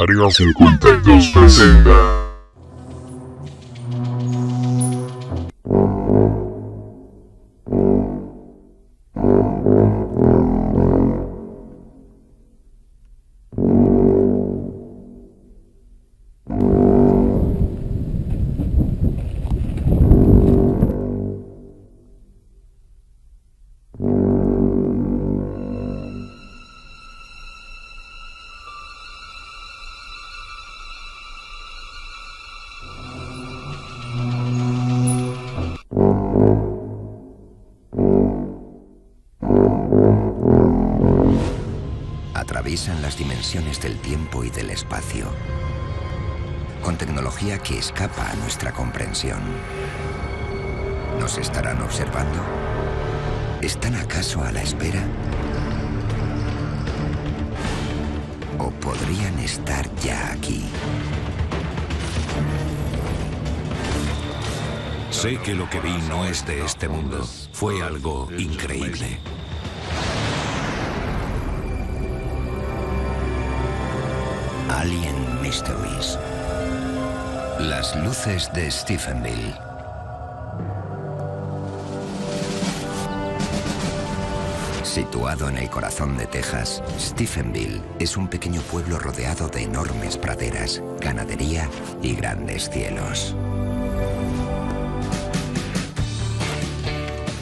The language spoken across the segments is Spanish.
Área 52 presenta. Atraviesan las dimensiones del tiempo y del espacio, con tecnología que escapa a nuestra comprensión. ¿Nos estarán observando? ¿Están acaso a la espera? ¿O podrían estar ya aquí? Sé que lo que vi no es de este mundo. Fue algo increíble. Alien Mysteries. Las luces de Stephenville. Situado en el corazón de Texas, Stephenville es un pequeño pueblo rodeado de enormes praderas, ganadería y grandes cielos.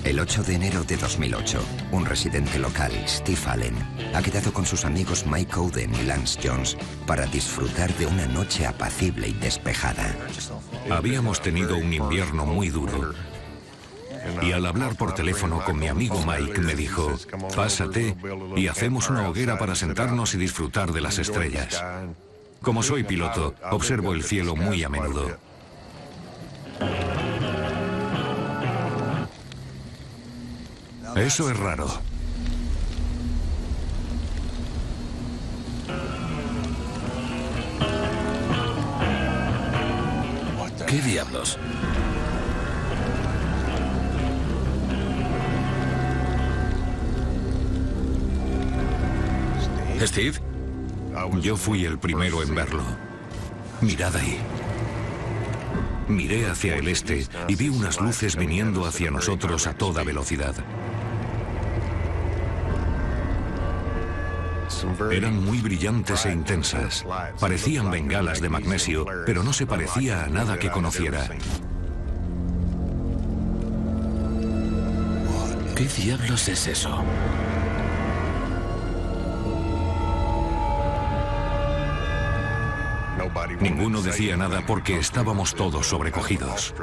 El 8 de enero de 2008, un residente local, Steve Allen, ha quedado con sus amigos Mike Oden y Lance Jones para disfrutar de una noche apacible y despejada. Habíamos tenido un invierno muy duro. Y al hablar por teléfono con mi amigo Mike me dijo, pásate y hacemos una hoguera para sentarnos y disfrutar de las estrellas. Como soy piloto, observo el cielo muy a menudo. Eso es raro. ¿Qué diablos? ¿Steve? Yo fui el primero en verlo. Mirad ahí. Miré hacia el este y vi unas luces viniendo hacia nosotros a toda velocidad. Eran muy brillantes e intensas. Parecían bengalas de magnesio, pero no se parecía a nada que conociera. ¿Qué diablos es eso? Ninguno decía nada porque estábamos todos sobrecogidos.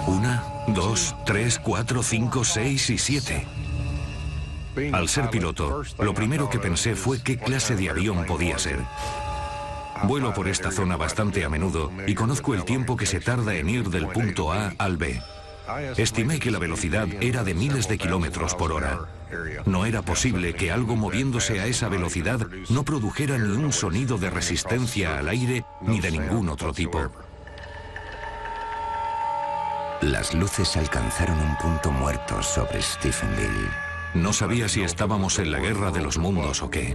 1, 2, 3, 4, 5, 6 y 7. Al ser piloto, lo primero que pensé fue qué clase de avión podía ser. Vuelo por esta zona bastante a menudo y conozco el tiempo que se tarda en ir del punto A al B. Estimé que la velocidad era de miles de kilómetros por hora. No era posible que algo moviéndose a esa velocidad no produjera ni un sonido de resistencia al aire ni de ningún otro tipo. Las luces alcanzaron un punto muerto sobre Stephenville. No sabía si estábamos en la guerra de los mundos o qué.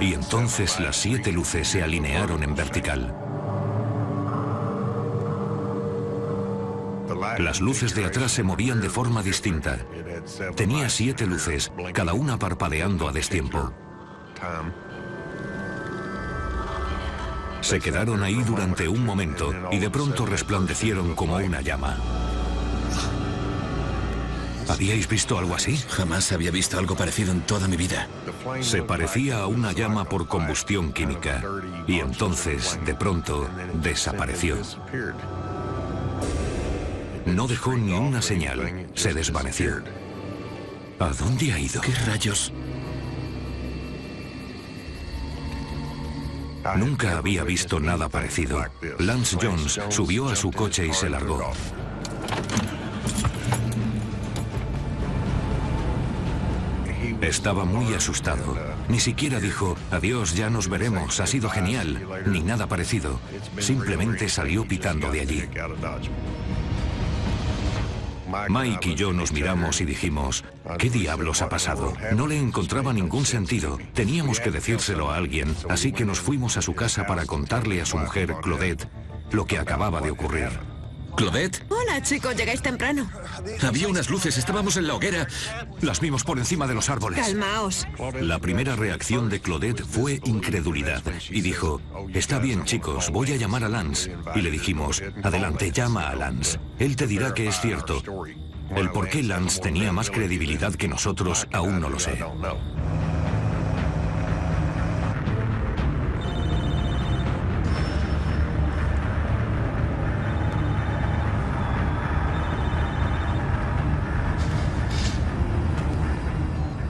Y entonces las 7 luces se alinearon en vertical. Las luces de atrás se movían de forma distinta. Tenía 7 luces, cada una parpadeando a destiempo. Se quedaron ahí durante un momento y de pronto resplandecieron como una llama. ¿Habíais visto algo así? Jamás había visto algo parecido en toda mi vida. Se parecía a una llama por combustión química y entonces, de pronto, desapareció. No dejó ni una señal, se desvaneció. ¿A dónde ha ido? ¿Qué rayos? Nunca había visto nada parecido. Lance Jones subió a su coche y se largó. Estaba muy asustado. Ni siquiera dijo, adiós, ya nos veremos, ha sido genial, ni nada parecido. Simplemente salió pitando de allí. Mike y yo nos miramos y dijimos, ¿qué diablos ha pasado? No le encontraba ningún sentido. Teníamos que decírselo a alguien, así que nos fuimos a su casa para contarle a su mujer, Claudette, lo que acababa de ocurrir. ¿Claudette? Hola, chicos, llegáis temprano. Había unas luces, estábamos en la hoguera. Las vimos por encima de los árboles. Calmaos. La primera reacción de Claudette fue incredulidad y dijo, está bien, chicos, voy a llamar a Lance. Y le dijimos, adelante, llama a Lance. Él te dirá que es cierto. El por qué Lance tenía más credibilidad que nosotros aún no lo sé.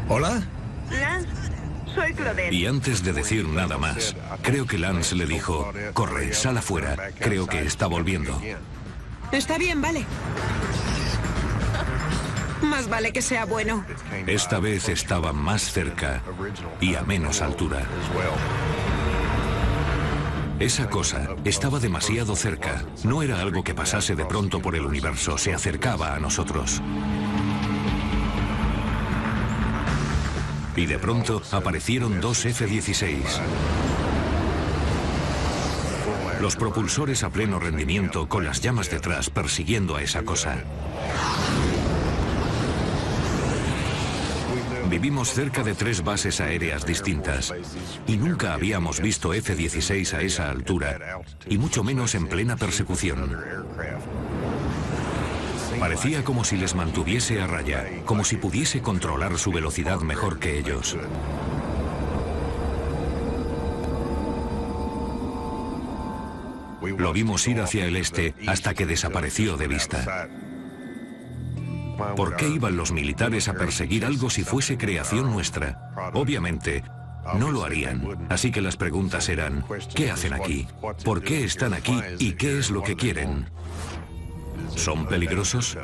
¿Hola? Lance, soy Claudette. Y antes de decir nada más, creo que Lance le dijo, corre, sal afuera, creo que está volviendo. Está bien, vale. Más vale que sea bueno. Esta vez estaba más cerca y a menos altura. Esa cosa estaba demasiado cerca. No era algo que pasase de pronto por el universo, se acercaba a nosotros. Y de pronto aparecieron dos F-16. Los propulsores a pleno rendimiento con las llamas detrás persiguiendo a esa cosa. Vivimos cerca de 3 bases aéreas distintas y nunca habíamos visto F-16 a esa altura, y mucho menos en plena persecución. Parecía como si les mantuviese a raya, como si pudiese controlar su velocidad mejor que ellos. Lo vimos ir hacia el este hasta que desapareció de vista. ¿Por qué iban los militares a perseguir algo si fuese creación nuestra? Obviamente, no lo harían. Así que las preguntas eran, ¿qué hacen aquí? ¿Por qué están aquí? ¿Y qué es lo que quieren? ¿Son peligrosos?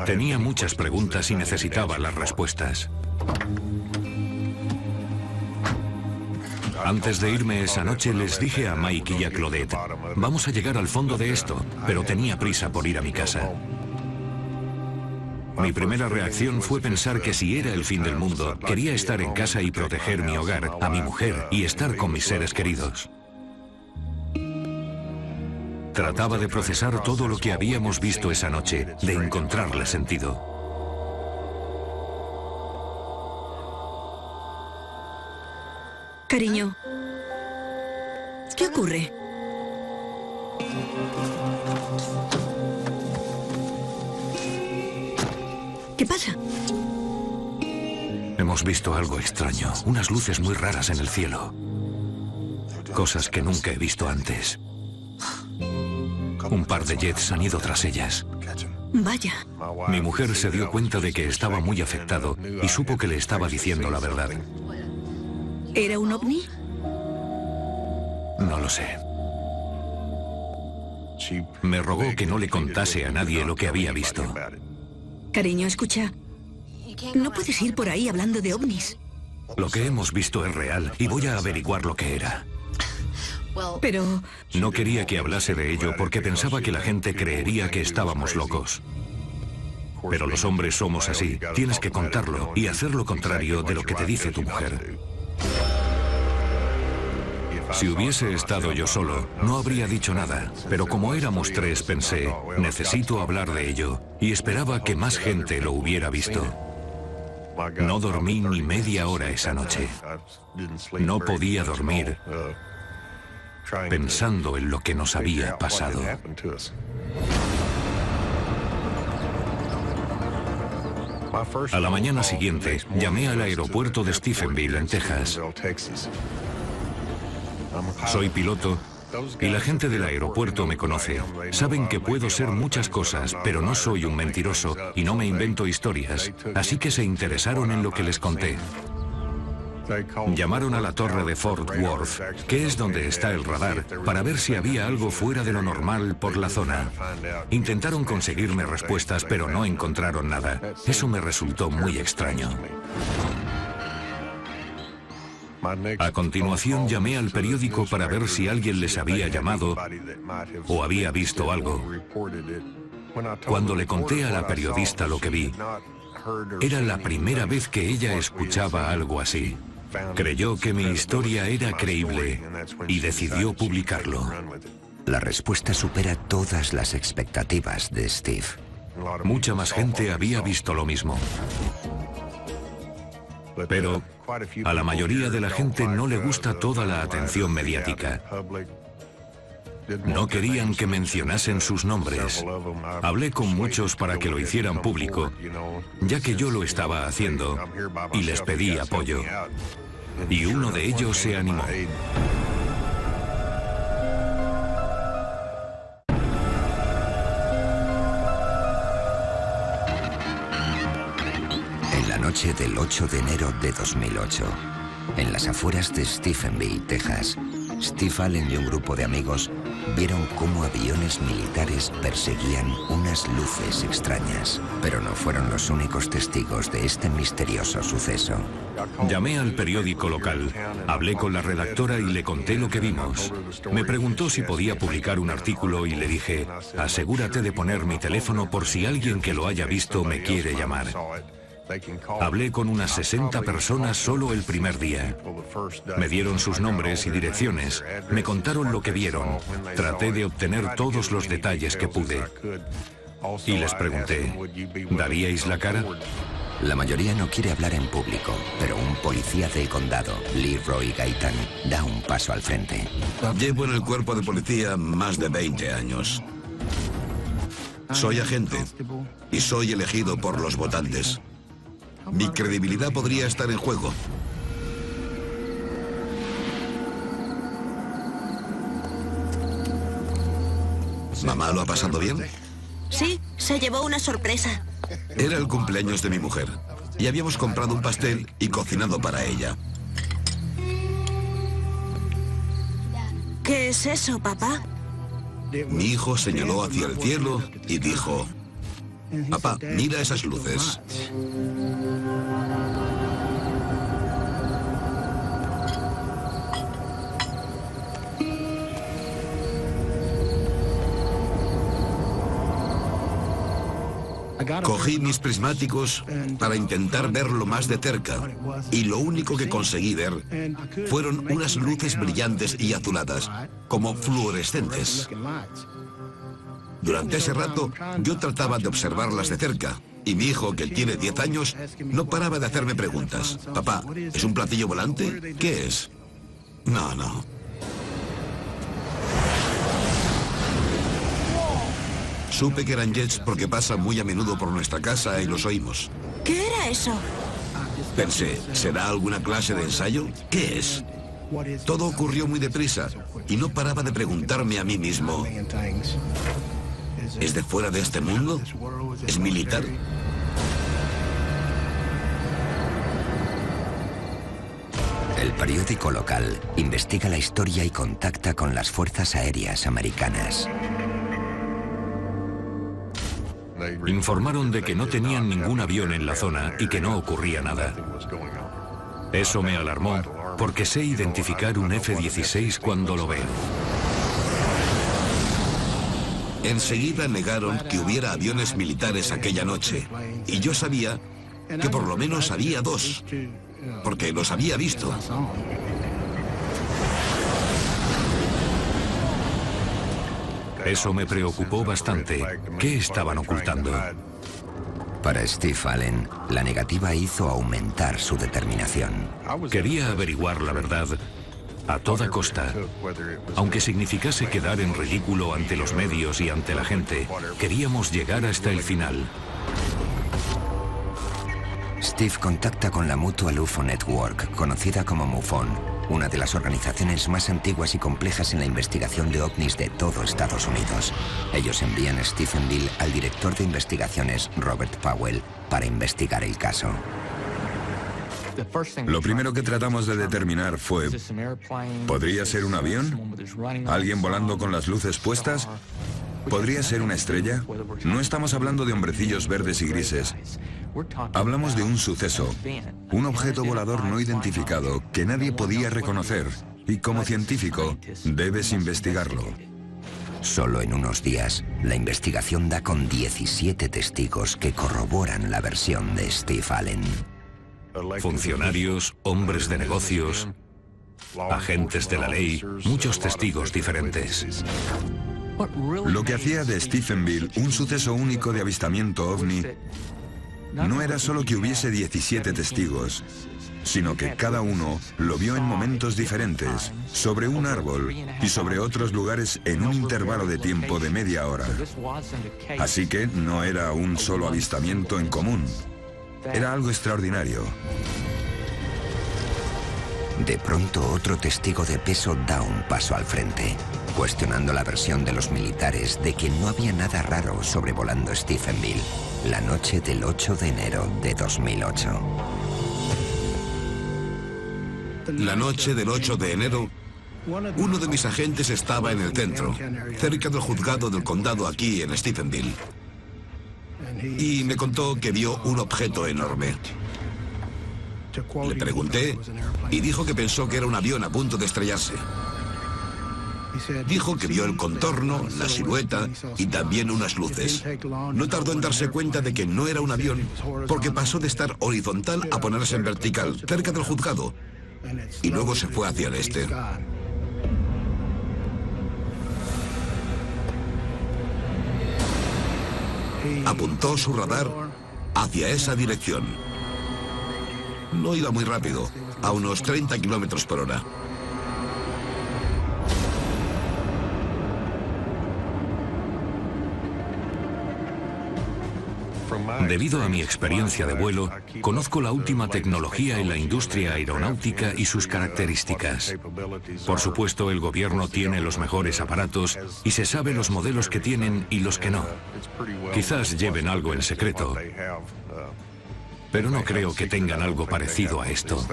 Tenía muchas preguntas y necesitaba las respuestas. Antes de irme esa noche les dije a Mike y a Claudette, vamos a llegar al fondo de esto, pero tenía prisa por ir a mi casa. Mi primera reacción fue pensar que si era el fin del mundo, quería estar en casa y proteger mi hogar, a mi mujer y estar con mis seres queridos. Trataba de procesar todo lo que habíamos visto esa noche, de encontrarle sentido. Cariño, ¿qué ocurre? ¿Qué pasa? Hemos visto algo extraño, unas luces muy raras en el cielo. Cosas que nunca he visto antes. Un par de jets han ido tras ellas. Vaya. Mi mujer se dio cuenta de que estaba muy afectado y supo que le estaba diciendo la verdad. ¿Era un ovni? No lo sé. Me rogó que no le contase a nadie lo que había visto. Cariño, escucha. No puedes ir por ahí hablando de ovnis. Lo que hemos visto es real y voy a averiguar lo que era. Pero... No quería que hablase de ello porque pensaba que la gente creería que estábamos locos. Pero los hombres somos así. Tienes que contarlo y hacer lo contrario de lo que te dice tu mujer. Si hubiese estado yo solo, no habría dicho nada. Pero como éramos 3, pensé, necesito hablar de ello. Y esperaba que más gente lo hubiera visto. No dormí ni media hora esa noche. No podía dormir pensando en lo que nos había pasado. A la mañana siguiente, llamé al aeropuerto de Stephenville, en Texas. Soy piloto y la gente del aeropuerto me conoce. Saben que puedo ser muchas cosas, pero no soy un mentiroso y no me invento historias. Así que se interesaron en lo que les conté. Llamaron a la torre de Fort Worth, que es donde está el radar, para ver si había algo fuera de lo normal por la zona. Intentaron conseguirme respuestas, pero no encontraron nada. Eso me resultó muy extraño. A continuación llamé al periódico para ver si alguien les había llamado o había visto algo. Cuando le conté a la periodista lo que vi, era la primera vez que ella escuchaba algo así. Creyó que mi historia era creíble y decidió publicarlo. La respuesta supera todas las expectativas de Steve. Mucha más gente había visto lo mismo. Pero a la mayoría de la gente no le gusta toda la atención mediática. No querían que mencionasen sus nombres. Hablé con muchos para que lo hicieran público, ya que yo lo estaba haciendo, y les pedí apoyo. Y uno de ellos se animó. En la noche del 8 de enero de 2008, en las afueras de Stephenville, Texas, Steve Allen y un grupo de amigos vieron cómo aviones militares perseguían unas luces extrañas. Pero no fueron los únicos testigos de este misterioso suceso. Llamé al periódico local, hablé con la redactora y le conté lo que vimos. Me preguntó si podía publicar un artículo y le dije, asegúrate de poner mi teléfono por si alguien que lo haya visto me quiere llamar. Hablé con unas 60 personas solo el primer día. Me dieron sus nombres y direcciones, me contaron lo que vieron. Traté de obtener todos los detalles que pude. Y les pregunté, ¿daríais la cara? La mayoría no quiere hablar en público, pero un policía del condado, Leroy Gaitan, da un paso al frente. Llevo en el cuerpo de policía más de 20 años. Soy agente y soy elegido por los votantes. Mi credibilidad podría estar en juego. ¿Mamá lo ha pasado bien? Sí, se llevó una sorpresa. Era el cumpleaños de mi mujer y habíamos comprado un pastel y cocinado para ella. ¿Qué es eso, papá? Mi hijo señaló hacia el cielo y dijo, papá, mira esas luces. Cogí mis prismáticos para intentar verlo más de cerca y lo único que conseguí ver fueron unas luces brillantes y azuladas, como fluorescentes. Durante ese rato yo trataba de observarlas de cerca y mi hijo, que tiene 10 años, no paraba de hacerme preguntas. Papá, ¿es un platillo volante? ¿Qué es? No. Supe que eran jets porque pasan muy a menudo por nuestra casa y los oímos. ¿Qué era eso? Pensé, ¿será alguna clase de ensayo? ¿Qué es? Todo ocurrió muy deprisa y no paraba de preguntarme a mí mismo, ¿es de fuera de este mundo? ¿Es militar? El periódico local investiga la historia y contacta con las fuerzas aéreas americanas. Informaron de que no tenían ningún avión en la zona y que no ocurría nada. Eso me alarmó, porque sé identificar un F-16 cuando lo veo. Enseguida negaron que hubiera aviones militares aquella noche, y yo sabía que por lo menos había 2, porque los había visto. Eso me preocupó bastante. ¿Qué estaban ocultando? Para Steve Allen, la negativa hizo aumentar su determinación. Quería averiguar la verdad a toda costa. Aunque significase quedar en ridículo ante los medios y ante la gente, queríamos llegar hasta el final. Steve contacta con la Mutual UFO Network, conocida como MUFON, una de las organizaciones más antiguas y complejas en la investigación de ovnis de todo Estados Unidos. Ellos envían a Stephenville al director de investigaciones, Robert Powell, para investigar el caso. Lo primero que tratamos de determinar fue, ¿podría ser un avión? ¿Alguien volando con las luces puestas? ¿Podría ser una estrella? No estamos hablando de hombrecillos verdes y grises. Hablamos de un suceso, un objeto volador no identificado que nadie podía reconocer. Y como científico, debes investigarlo. Solo en unos días, la investigación da con 17 testigos que corroboran la versión de Steve Allen. Funcionarios, hombres de negocios, agentes de la ley, muchos testigos diferentes. Lo que hacía de Stephenville un suceso único de avistamiento ovni no era solo que hubiese 17 testigos, sino que cada uno lo vio en momentos diferentes, sobre un árbol y sobre otros lugares en un intervalo de tiempo de media hora. Así que no era un solo avistamiento en común, era algo extraordinario. De pronto, otro testigo de peso da un paso al frente, cuestionando la versión de los militares de que no había nada raro sobrevolando Stephenville la noche del 8 de enero de 2008. La noche del 8 de enero, uno de mis agentes estaba en el centro, cerca del juzgado del condado aquí en Stephenville. Y me contó que vio un objeto enorme. Le pregunté y dijo que pensó que era un avión a punto de estrellarse. Dijo que vio el contorno, la silueta y también unas luces. No tardó en darse cuenta de que no era un avión, porque pasó de estar horizontal a ponerse en vertical, cerca del juzgado, y luego se fue hacia el este. Apuntó su radar hacia esa dirección. No iba muy rápido, a unos 30 kilómetros por hora. Debido a mi experiencia de vuelo, conozco la última tecnología en la industria aeronáutica y sus características. Por supuesto, el gobierno tiene los mejores aparatos y se sabe los modelos que tienen y los que no. Quizás lleven algo en secreto, pero no creo que tengan algo parecido a esto.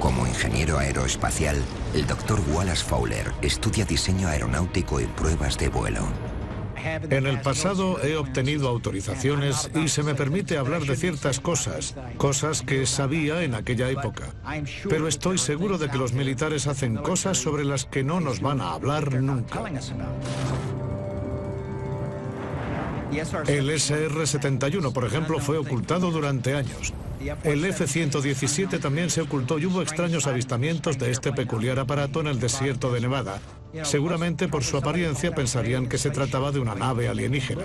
Como ingeniero aeroespacial, el Dr. Wallace Fowler estudia diseño aeronáutico y pruebas de vuelo. En el pasado he obtenido autorizaciones y se me permite hablar de ciertas cosas que sabía en aquella época. Pero estoy seguro de que los militares hacen cosas sobre las que no nos van a hablar nunca. El SR-71, por ejemplo, fue ocultado durante años. El F-117 también se ocultó y hubo extraños avistamientos de este peculiar aparato en el desierto de Nevada. Seguramente por su apariencia pensarían que se trataba de una nave alienígena.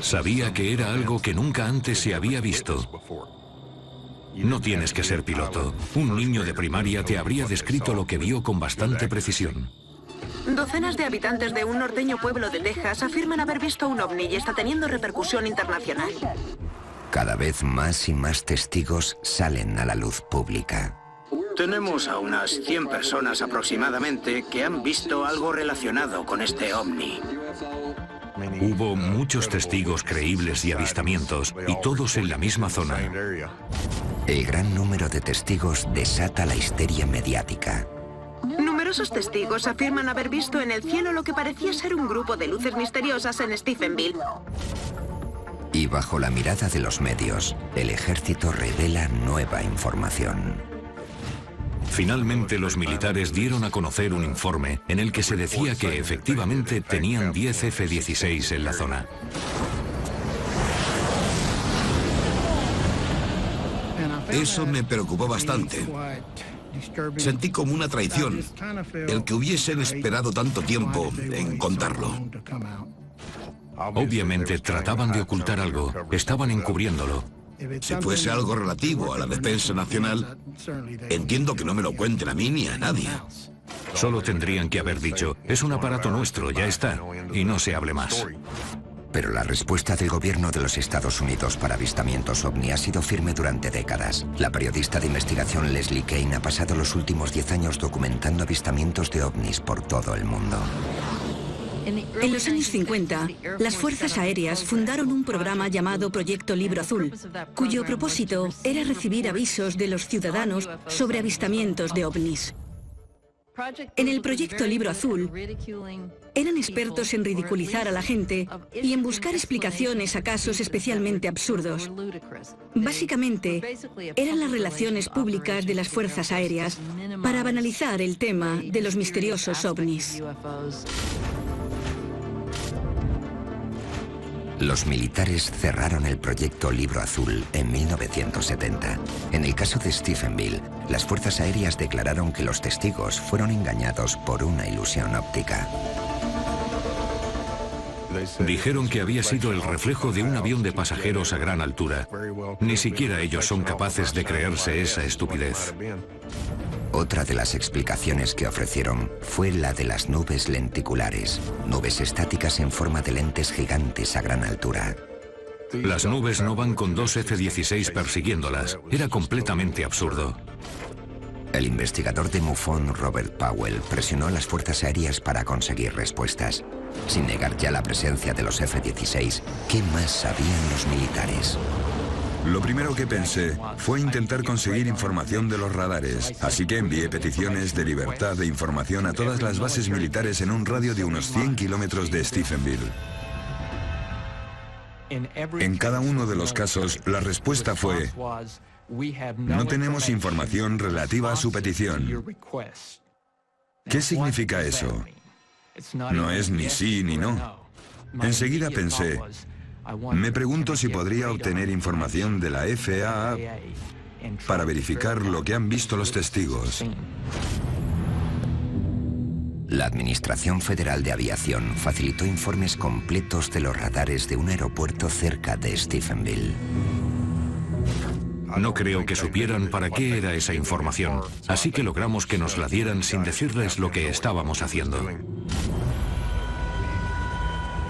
Sabía que era algo que nunca antes se había visto. No tienes que ser piloto. Un niño de primaria te habría descrito lo que vio con bastante precisión. Docenas de habitantes de un norteño pueblo de Texas afirman haber visto un ovni y está teniendo repercusión internacional. Cada vez más y más testigos salen a la luz pública. Tenemos a unas 100 personas aproximadamente que han visto algo relacionado con este ovni. Hubo muchos testigos creíbles y avistamientos, y todos en la misma zona. El gran número de testigos desata la histeria mediática. Numerosos testigos afirman haber visto en el cielo lo que parecía ser un grupo de luces misteriosas en Stephenville. Y bajo la mirada de los medios, el ejército revela nueva información. Finalmente, los militares dieron a conocer un informe en el que se decía que efectivamente tenían 10 F-16 en la zona. Eso me preocupó bastante. Sentí como una traición el que hubiesen esperado tanto tiempo en contarlo. Obviamente trataban de ocultar algo, estaban encubriéndolo. Si fuese algo relativo a la defensa nacional, entiendo que no me lo cuenten a mí ni a nadie. Solo tendrían que haber dicho, es un aparato nuestro, ya está, y no se hable más. Pero la respuesta del gobierno de los Estados Unidos para avistamientos ovni ha sido firme durante décadas. La periodista de investigación Leslie Kean ha pasado los últimos 10 años documentando avistamientos de ovnis por todo el mundo. En los años 50, las fuerzas aéreas fundaron un programa llamado Proyecto Libro Azul, cuyo propósito era recibir avisos de los ciudadanos sobre avistamientos de ovnis. En el proyecto Libro Azul, eran expertos en ridiculizar a la gente y en buscar explicaciones a casos especialmente absurdos. Básicamente, eran las relaciones públicas de las fuerzas aéreas para banalizar el tema de los misteriosos ovnis. Los militares cerraron el proyecto Libro Azul en 1970. En el caso de Stephenville, las fuerzas aéreas declararon que los testigos fueron engañados por una ilusión óptica. Dijeron que había sido el reflejo de un avión de pasajeros a gran altura. Ni siquiera ellos son capaces de creerse esa estupidez. Otra de las explicaciones que ofrecieron fue la de las nubes lenticulares, nubes estáticas en forma de lentes gigantes a gran altura. Las nubes no van con dos F-16 persiguiéndolas. Era completamente absurdo. El investigador de MUFON, Robert Powell, presionó a las fuerzas aéreas para conseguir respuestas. Sin negar ya la presencia de los F-16, ¿qué más sabían los militares? Lo primero que pensé fue intentar conseguir información de los radares, así que envié peticiones de libertad de información a todas las bases militares en un radio de unos 100 kilómetros de Stephenville. En cada uno de los casos, la respuesta fue: no tenemos información relativa a su petición. ¿Qué significa eso? No es ni sí ni no. Enseguida pensé: me pregunto si podría obtener información de la FAA para verificar lo que han visto los testigos. La Administración Federal de Aviación facilitó informes completos de los radares de un aeropuerto cerca de Stephenville. No creo que supieran para qué era esa información, así que logramos que nos la dieran sin decirles lo que estábamos haciendo.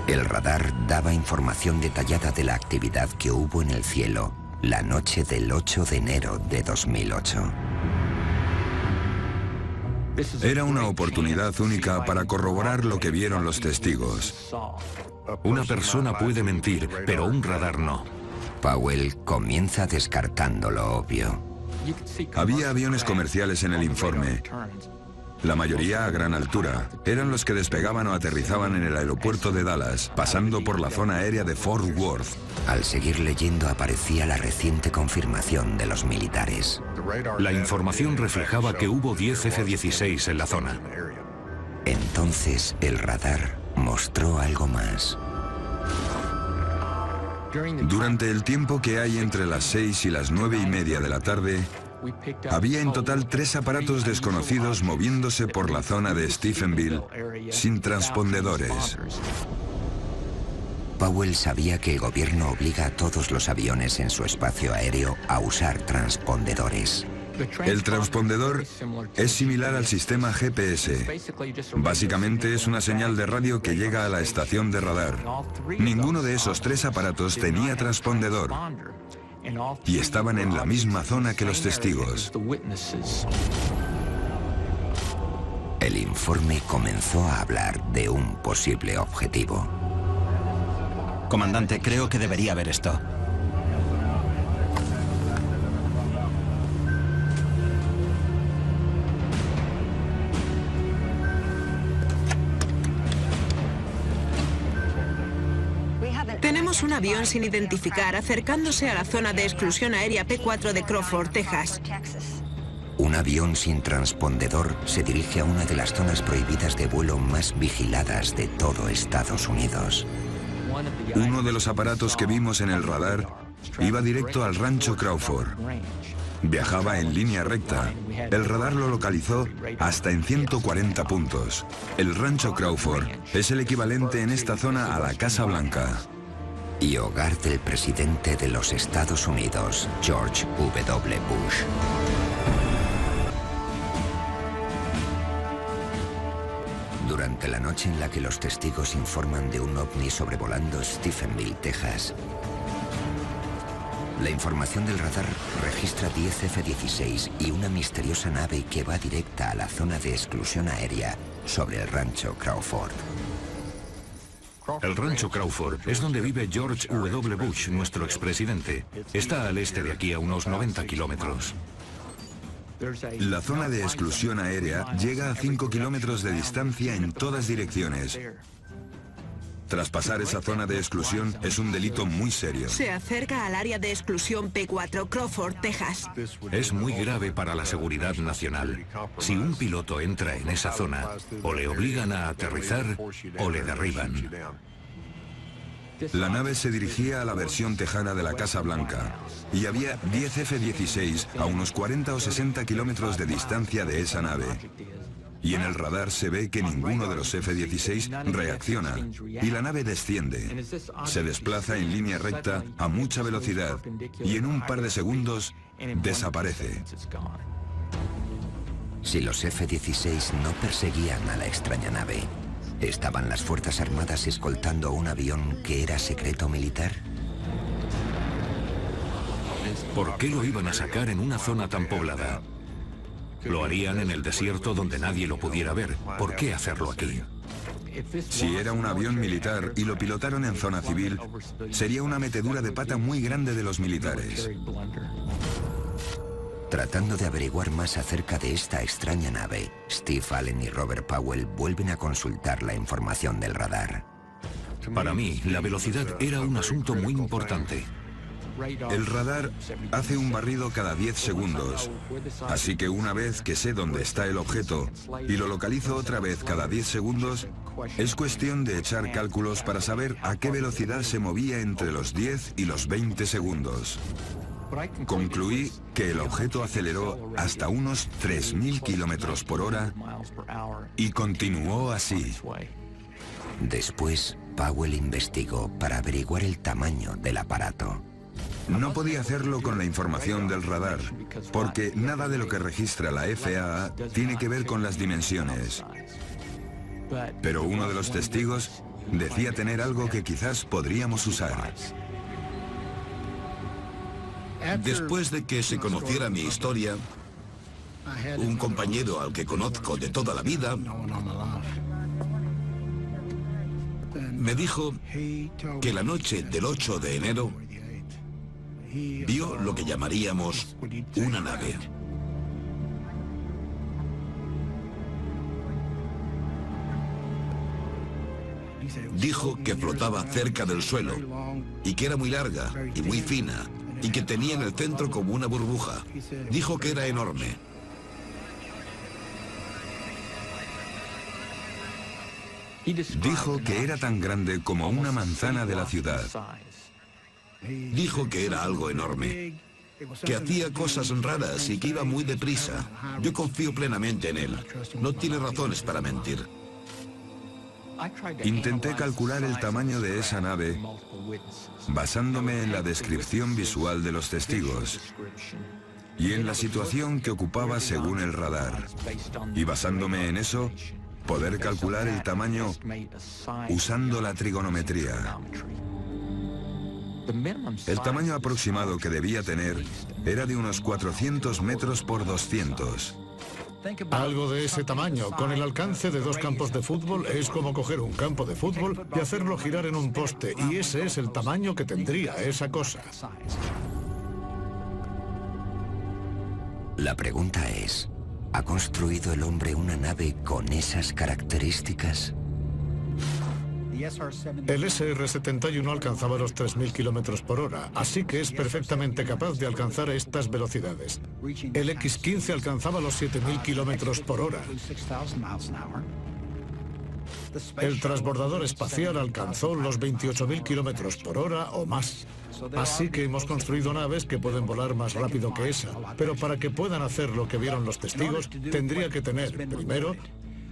El radar daba información detallada de la actividad que hubo en el cielo la noche del 8 de enero de 2008. Era una oportunidad única para corroborar lo que vieron los testigos. Una persona puede mentir, pero un radar no. Powell comienza descartando lo obvio. Había aviones comerciales en el informe. La mayoría a gran altura. Eran los que despegaban o aterrizaban en el aeropuerto de Dallas, pasando por la zona aérea de Fort Worth. Al seguir leyendo aparecía la reciente confirmación de los militares. La información reflejaba que hubo 10 F-16 en la zona. Entonces el radar mostró algo más. Durante el tiempo que hay entre las 6 y las 9:30 de la tarde, había en total 3 aparatos desconocidos moviéndose por la zona de Stephenville sin transpondedores. Powell sabía que el gobierno obliga a todos los aviones en su espacio aéreo a usar transpondedores. El transpondedor es similar al sistema GPS. Básicamente es una señal de radio que llega a la estación de radar. Ninguno de esos 3 aparatos tenía transpondedor. Y estaban en la misma zona que los testigos. El informe comenzó a hablar de un posible objetivo. Comandante, creo que debería ver esto. Tenemos un avión sin identificar acercándose a la zona de exclusión aérea P4 de Crawford, Texas. Un avión sin transpondedor se dirige a una de las zonas prohibidas de vuelo más vigiladas de todo Estados Unidos. Uno de los aparatos que vimos en el radar iba directo al rancho Crawford. Viajaba en línea recta. El radar lo localizó hasta en 140 puntos. El rancho Crawford es el equivalente en esta zona a la Casa Blanca. Y hogar del presidente de los Estados Unidos, George W. Bush. Durante la noche en la que los testigos informan de un ovni sobrevolando Stephenville, Texas, la información del radar registra 10 F-16 y una misteriosa nave que va directa a la zona de exclusión aérea sobre el rancho Crawford. El rancho Crawford es donde vive George W. Bush, nuestro expresidente. Está al este de aquí a unos 90 kilómetros. La zona de exclusión aérea llega a 5 kilómetros de distancia en todas direcciones. Traspasar esa zona de exclusión es un delito muy serio. Se acerca al área de exclusión P4, Crawford, Texas. Es muy grave para la seguridad nacional. Si un piloto entra en esa zona, o le obligan a aterrizar o le derriban. La nave se dirigía a la versión tejana de la Casa Blanca y había 10 F-16 a unos 40 o 60 kilómetros de distancia de esa nave. Y en el radar se ve que ninguno de los F-16 reacciona y la nave desciende. Se desplaza en línea recta a mucha velocidad y en un par de segundos desaparece. Si los F-16 no perseguían a la extraña nave, ¿estaban las Fuerzas Armadas escoltando un avión que era secreto militar? ¿Por qué lo iban a sacar en una zona tan poblada? Lo harían en el desierto donde nadie lo pudiera ver. ¿Por qué hacerlo aquí? Si era un avión militar y lo pilotaron en zona civil, sería una metedura de pata muy grande de los militares. Tratando de averiguar más acerca de esta extraña nave, Steve Allen y Robert Powell vuelven a consultar la información del radar. Para mí, la velocidad era un asunto muy importante. El radar hace un barrido cada 10 segundos, así que una vez que sé dónde está el objeto y lo localizo otra vez cada 10 segundos, es cuestión de echar cálculos para saber a qué velocidad se movía entre los 10 y los 20 segundos. Concluí que el objeto aceleró hasta unos 3.000 kilómetros por hora y continuó así. Después, Powell investigó para averiguar el tamaño del aparato. No podía hacerlo con la información del radar, porque nada de lo que registra la FAA tiene que ver con las dimensiones. Pero uno de los testigos decía tener algo que quizás podríamos usar. Después de que se conociera mi historia, un compañero al que conozco de toda la vida me dijo que la noche del 8 de enero vio lo que llamaríamos una nave. Dijo que flotaba cerca del suelo y que era muy larga y muy fina y que tenía en el centro como una burbuja. Dijo que era enorme. Dijo que era tan grande como una manzana de la ciudad. Dijo que era algo enorme, que hacía cosas raras y que iba muy deprisa. Yo confío plenamente en él. No tiene razones para mentir. Intenté calcular el tamaño de esa nave basándome en la descripción visual de los testigos y en la situación que ocupaba según el radar. Y basándome en eso, poder calcular el tamaño usando la trigonometría. El tamaño aproximado que debía tener era de unos 400 metros por 200. Algo de ese tamaño, con el alcance de 2 campos de fútbol, es como coger un campo de fútbol y hacerlo girar en un poste, y ese es el tamaño que tendría esa cosa. La pregunta es, ¿ha construido el hombre una nave con esas características? El SR-71 alcanzaba los 3.000 kilómetros por hora, así que es perfectamente capaz de alcanzar estas velocidades. El X-15 alcanzaba los 7.000 kilómetros por hora. El transbordador espacial alcanzó los 28.000 kilómetros por hora o más. Así que hemos construido naves que pueden volar más rápido que esa. Pero para que puedan hacer lo que vieron los testigos, tendría que tener, primero,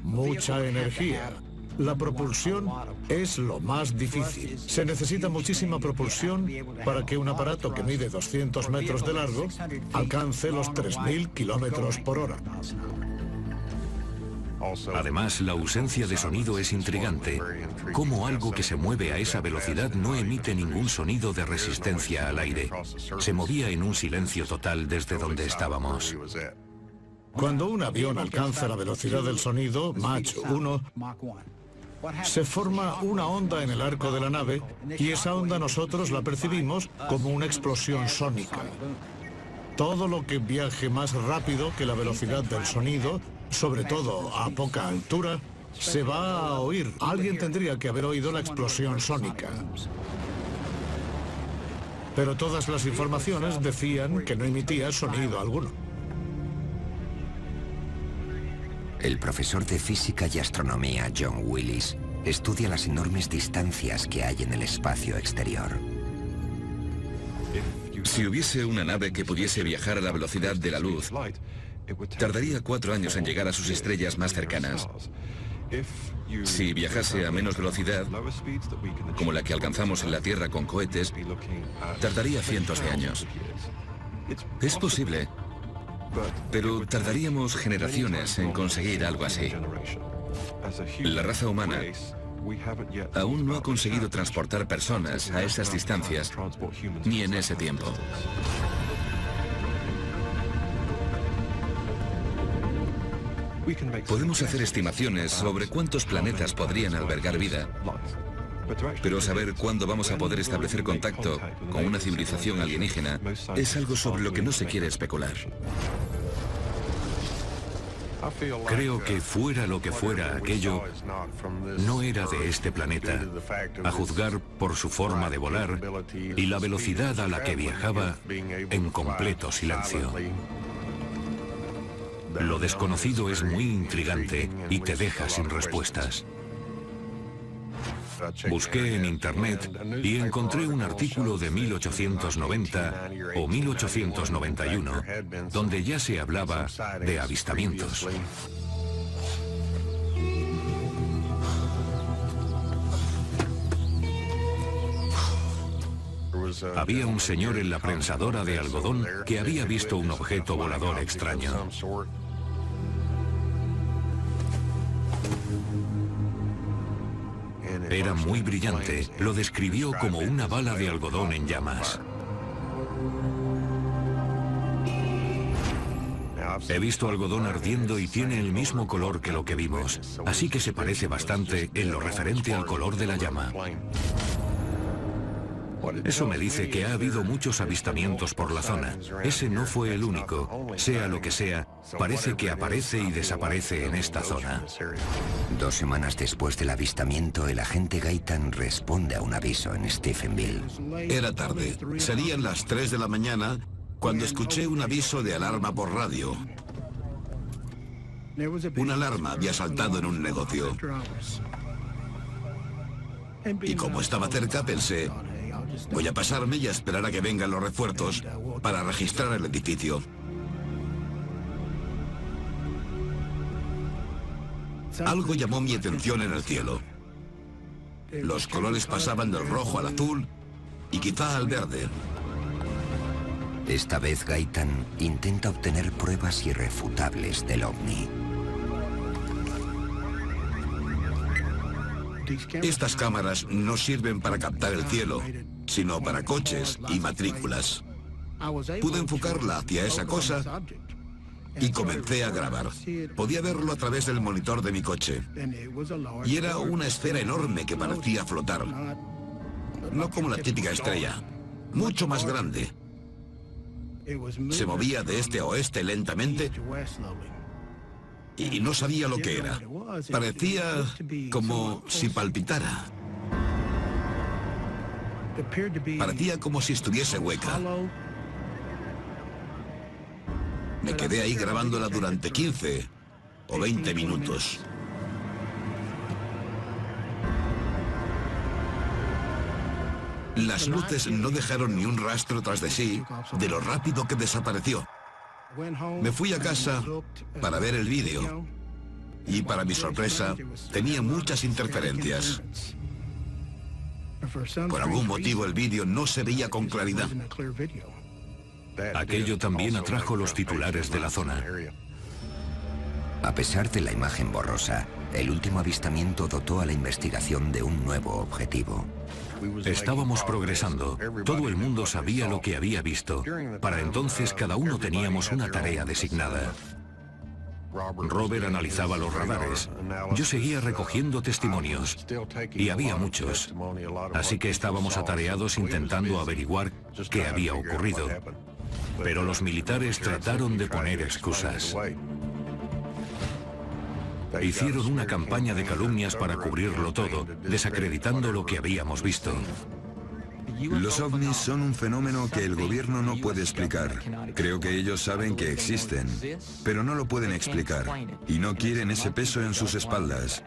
mucha energía. La propulsión es lo más difícil. Se necesita muchísima propulsión para que un aparato que mide 200 metros de largo alcance los 3.000 kilómetros por hora. Además, la ausencia de sonido es intrigante. ¿Cómo algo que se mueve a esa velocidad no emite ningún sonido de resistencia al aire? Se movía en un silencio total desde donde estábamos. Cuando un avión alcanza la velocidad del sonido, Mach 1, se forma una onda en el arco de la nave y esa onda nosotros la percibimos como una explosión sónica. Todo lo que viaje más rápido que la velocidad del sonido, sobre todo a poca altura, se va a oír. Alguien tendría que haber oído la explosión sónica. Pero todas las informaciones decían que no emitía sonido alguno. El profesor de física y astronomía John Willis estudia las enormes distancias que hay en el espacio exterior. Si hubiese una nave que pudiese viajar a la velocidad de la luz, tardaría 4 años en llegar a sus estrellas más cercanas. Si viajase a menos velocidad, como la que alcanzamos en la Tierra con cohetes, tardaría cientos de años. Es posible, pero tardaríamos generaciones en conseguir algo así. La raza humana aún no ha conseguido transportar personas a esas distancias, ni en ese tiempo. Podemos hacer estimaciones sobre cuántos planetas podrían albergar vida, pero saber cuándo vamos a poder establecer contacto con una civilización alienígena es algo sobre lo que no se quiere especular. Creo que fuera lo que fuera aquello, no era de este planeta, a juzgar por su forma de volar y la velocidad a la que viajaba en completo silencio. Lo desconocido es muy intrigante y te deja sin respuestas. Busqué en internet y encontré un artículo de 1890 o 1891 donde ya se hablaba de avistamientos. Había un señor en la prensadora de algodón que había visto un objeto volador extraño. Era muy brillante, lo describió como una bala de algodón en llamas. He visto algodón ardiendo y tiene el mismo color que lo que vimos, así que se parece bastante en lo referente al color de la llama. Eso me dice que ha habido muchos avistamientos por la zona. Ese no fue el único. Sea lo que sea, parece que aparece y desaparece en esta zona. 2 semanas después del avistamiento, el agente Gaitan responde a un aviso en Stephenville. Era tarde. Serían las 3 de la mañana cuando escuché un aviso de alarma por radio. Una alarma había saltado en un negocio. Y como estaba cerca, pensé, voy a pasarme y a esperar a que vengan los refuerzos para registrar el edificio. Algo llamó mi atención en el cielo. Los colores pasaban del rojo al azul y quizá al verde. Esta vez Gaitan intenta obtener pruebas irrefutables del ovni. Estas cámaras no sirven para captar el cielo, sino para coches y matrículas. Pude enfocarla hacia esa cosa y comencé a grabar. Podía verlo a través del monitor de mi coche. Y era una esfera enorme que parecía flotar. No como la típica estrella, mucho más grande. Se movía de este a oeste lentamente y no sabía lo que era. Parecía como si palpitara. Parecía como si estuviese hueca. Me quedé ahí grabándola durante 15 o 20 minutos. Las luces no dejaron ni un rastro tras de sí de lo rápido que desapareció. Me fui a casa para ver el vídeo y, para mi sorpresa, tenía muchas interferencias. Por algún motivo el vídeo no se veía con claridad. Aquello también atrajo los titulares de la zona. A pesar de la imagen borrosa, el último avistamiento dotó a la investigación de un nuevo objetivo. Estábamos progresando. Todo el mundo sabía lo que había visto. Para entonces cada uno teníamos una tarea designada. Robert analizaba los radares. Yo seguía recogiendo testimonios. Y había muchos. Así que estábamos atareados intentando averiguar qué había ocurrido. Pero los militares trataron de poner excusas. Hicieron una campaña de calumnias para cubrirlo todo, desacreditando lo que habíamos visto. Los ovnis son un fenómeno que el gobierno no puede explicar. Creo que ellos saben que existen, pero no lo pueden explicar y no quieren ese peso en sus espaldas.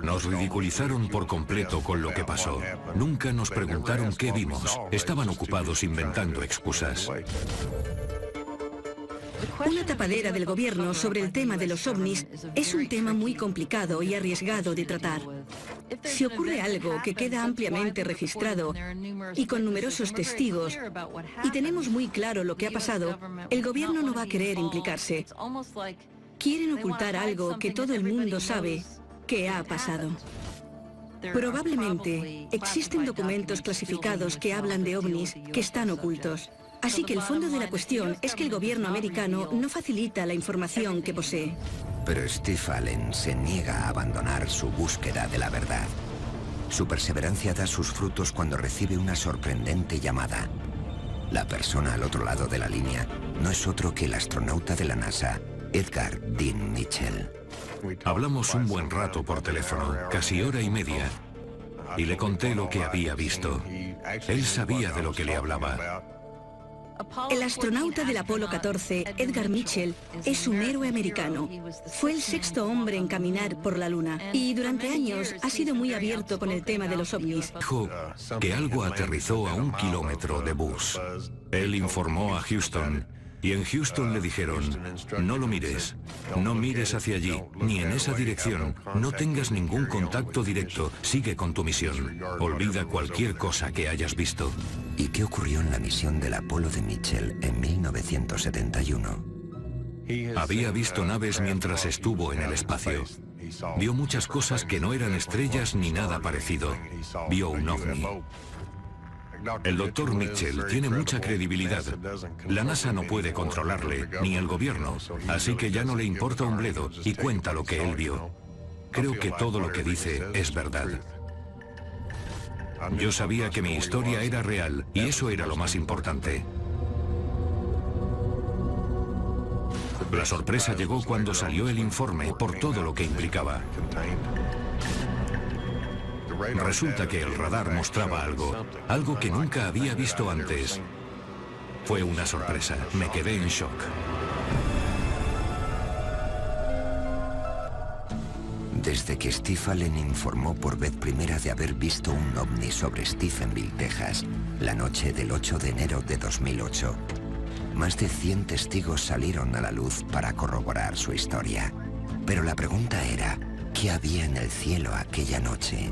Nos ridiculizaron por completo con lo que pasó. Nunca nos preguntaron qué vimos. Estaban ocupados inventando excusas. Una tapadera del gobierno sobre el tema de los ovnis es un tema muy complicado y arriesgado de tratar. Si ocurre algo que queda ampliamente registrado y con numerosos testigos, y tenemos muy claro lo que ha pasado, el gobierno no va a querer implicarse. Quieren ocultar algo que todo el mundo sabe que ha pasado. Probablemente existen documentos clasificados que hablan de ovnis que están ocultos. Así que el fondo de la cuestión es que el gobierno americano no facilita la información que posee. Pero Steve Allen se niega a abandonar su búsqueda de la verdad. Su perseverancia da sus frutos cuando recibe una sorprendente llamada. La persona al otro lado de la línea no es otro que el astronauta de la NASA, Edgar Dean Mitchell. Hablamos un buen rato por teléfono, casi hora y media, y le conté lo que había visto. Él sabía de lo que le hablaba. El astronauta del Apolo 14, Edgar Mitchell, es un héroe americano. Fue el sexto hombre en caminar por la Luna y durante años ha sido muy abierto con el tema de los ovnis. Dijo que algo aterrizó a 1 kilómetro de Bush. Él informó a Houston y en Houston le dijeron: no lo mires, no mires hacia allí, ni en esa dirección, no tengas ningún contacto directo, sigue con tu misión, olvida cualquier cosa que hayas visto. ¿Y qué ocurrió en la misión del Apolo de Mitchell en 1971? Había visto naves mientras estuvo en el espacio. Vio muchas cosas que no eran estrellas ni nada parecido. Vio un ovni. El doctor Mitchell tiene mucha credibilidad. La NASA no puede controlarle, ni el gobierno, así que ya no le importa un bledo y cuenta lo que él vio. Creo que todo lo que dice es verdad. Yo sabía que mi historia era real y eso era lo más importante. La sorpresa llegó cuando salió el informe por todo lo que implicaba. Resulta que el radar mostraba algo que nunca había visto antes. Fue una sorpresa, me quedé en shock. Desde que Steve Allen informó por vez primera de haber visto un ovni sobre Stephenville, Texas, la noche del 8 de enero de 2008, más de 100 testigos salieron a la luz para corroborar su historia. Pero la pregunta era, ¿qué había en el cielo aquella noche?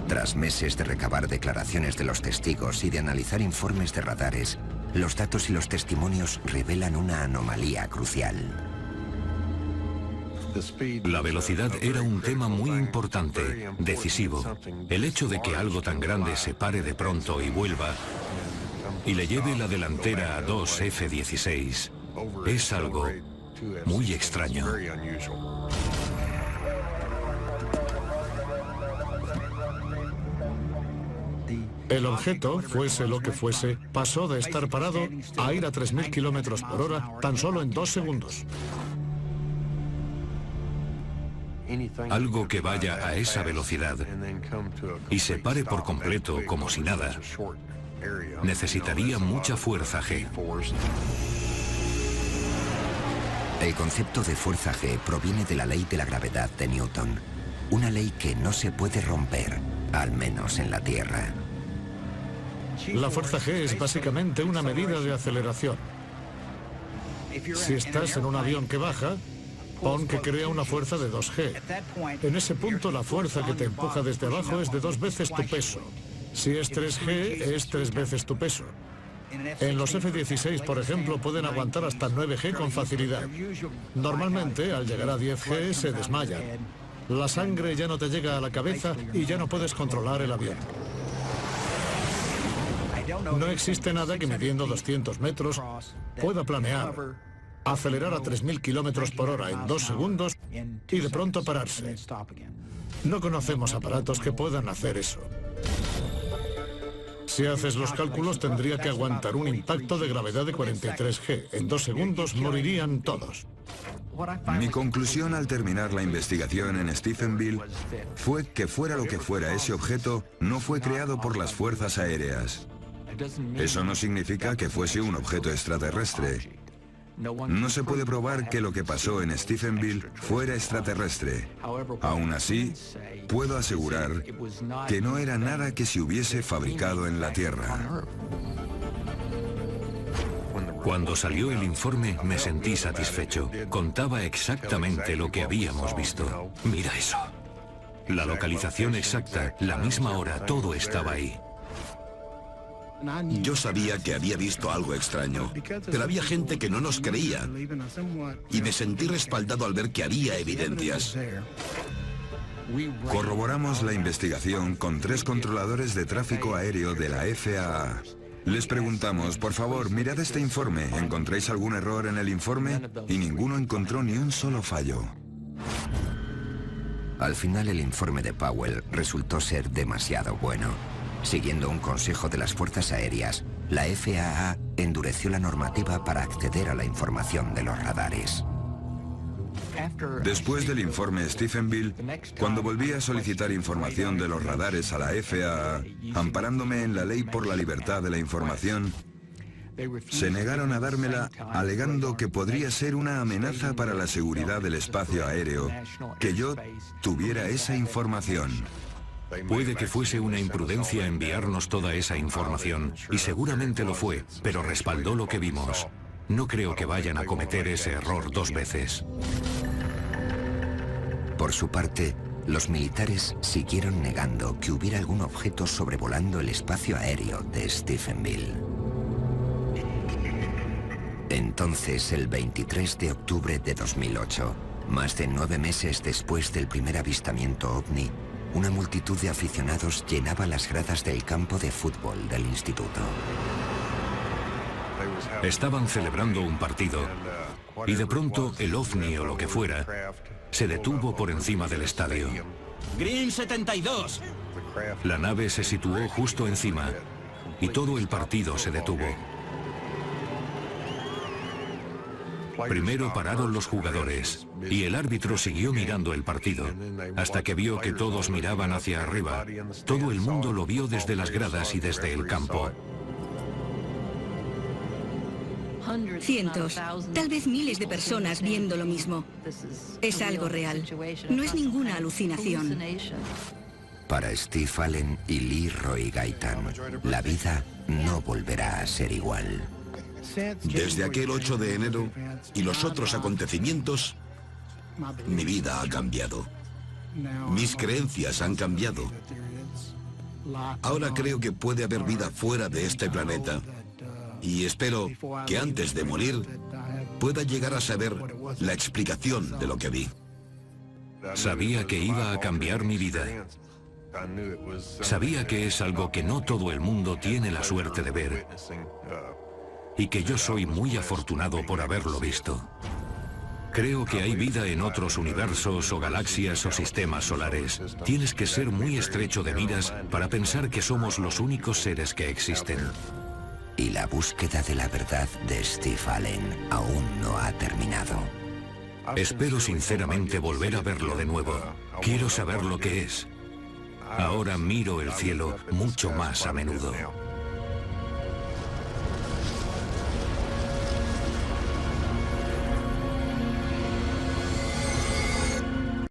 Tras meses de recabar declaraciones de los testigos y de analizar informes de radares, los datos y los testimonios revelan una anomalía crucial. La velocidad era un tema muy importante, decisivo. El hecho de que algo tan grande se pare de pronto y vuelva y le lleve la delantera a 2 F-16 es algo muy extraño. El objeto, fuese lo que fuese, pasó de estar parado a ir a 3.000 kilómetros por hora tan solo en 2 segundos. Algo que vaya a esa velocidad y se pare por completo como si nada, necesitaría mucha fuerza G. El concepto de fuerza G proviene de la ley de la gravedad de Newton, una ley que no se puede romper, al menos en la Tierra. La fuerza G es básicamente una medida de aceleración. Si estás en un avión que baja, pon que crea una fuerza de 2G. En ese punto la fuerza que te empuja desde abajo es de 2 veces tu peso. Si es 3G, es 3 veces tu peso. En los F-16, por ejemplo, pueden aguantar hasta 9G con facilidad. Normalmente, al llegar a 10G, se desmayan. La sangre ya no te llega a la cabeza y ya no puedes controlar el avión. No existe nada que midiendo 200 metros pueda planear, acelerar a 3.000 kilómetros por hora en 2 segundos y de pronto pararse. No conocemos aparatos que puedan hacer eso. Si haces los cálculos, tendría que aguantar un impacto de gravedad de 43 G. En 2 segundos morirían todos. Mi conclusión al terminar la investigación en Stephenville fue que fuera lo que fuera ese objeto, no fue creado por las fuerzas aéreas. Eso no significa que fuese un objeto extraterrestre. No se puede probar que lo que pasó en Stephenville fuera extraterrestre. Aún así, puedo asegurar que no era nada que se hubiese fabricado en la Tierra. Cuando salió el informe me sentí satisfecho. Contaba exactamente lo que habíamos visto. Mira eso. La localización exacta, la misma hora, todo estaba ahí. Yo sabía que había visto algo extraño, pero había gente que no nos creía. Y me sentí respaldado al ver que había evidencias. Corroboramos la investigación con 3 controladores de tráfico aéreo de la FAA. Les preguntamos, por favor, mirad este informe, ¿encontráis algún error en el informe? Y ninguno encontró ni un solo fallo. Al final el informe de Powell resultó ser demasiado bueno. Siguiendo un consejo de las fuerzas aéreas, la FAA endureció la normativa para acceder a la información de los radares. Después del informe Stephenville, cuando volví a solicitar información de los radares a la FAA, amparándome en la ley por la libertad de la información, se negaron a dármela alegando que podría ser una amenaza para la seguridad del espacio aéreo que yo tuviera esa información. Puede que fuese una imprudencia enviarnos toda esa información, y seguramente lo fue, pero respaldó lo que vimos. No creo que vayan a cometer ese error 2 veces. Por su parte, los militares siguieron negando que hubiera algún objeto sobrevolando el espacio aéreo de Stephenville. Entonces, el 23 de octubre de 2008, más de 9 meses después del primer avistamiento ovni, una multitud de aficionados llenaba las gradas del campo de fútbol del instituto. Estaban celebrando un partido y de pronto el ovni o lo que fuera se detuvo por encima del estadio. Green 72. La nave se situó justo encima y todo el partido se detuvo. Primero pararon los jugadores y el árbitro siguió mirando el partido, hasta que vio que todos miraban hacia arriba. Todo el mundo lo vio desde las gradas y desde el campo. Cientos, tal vez miles de personas viendo lo mismo. Es algo real. No es ninguna alucinación. Para Steve Allen y Lee Roy Gaitan, la vida no volverá a ser igual. Desde aquel 8 de enero y los otros acontecimientos, mi vida ha cambiado. Mis creencias han cambiado. Ahora creo que puede haber vida fuera de este planeta. Y espero que antes de morir pueda llegar a saber la explicación de lo que vi. Sabía que iba a cambiar mi vida. Sabía que es algo que no todo el mundo tiene la suerte de ver. Y que yo soy muy afortunado por haberlo visto. Creo que hay vida en otros universos o galaxias o sistemas solares. Tienes que ser muy estrecho de miras para pensar que somos los únicos seres que existen. Y la búsqueda de la verdad de Steve Allen aún no ha terminado. Espero sinceramente volver a verlo de nuevo. Quiero saber lo que es. Ahora miro el cielo mucho más a menudo.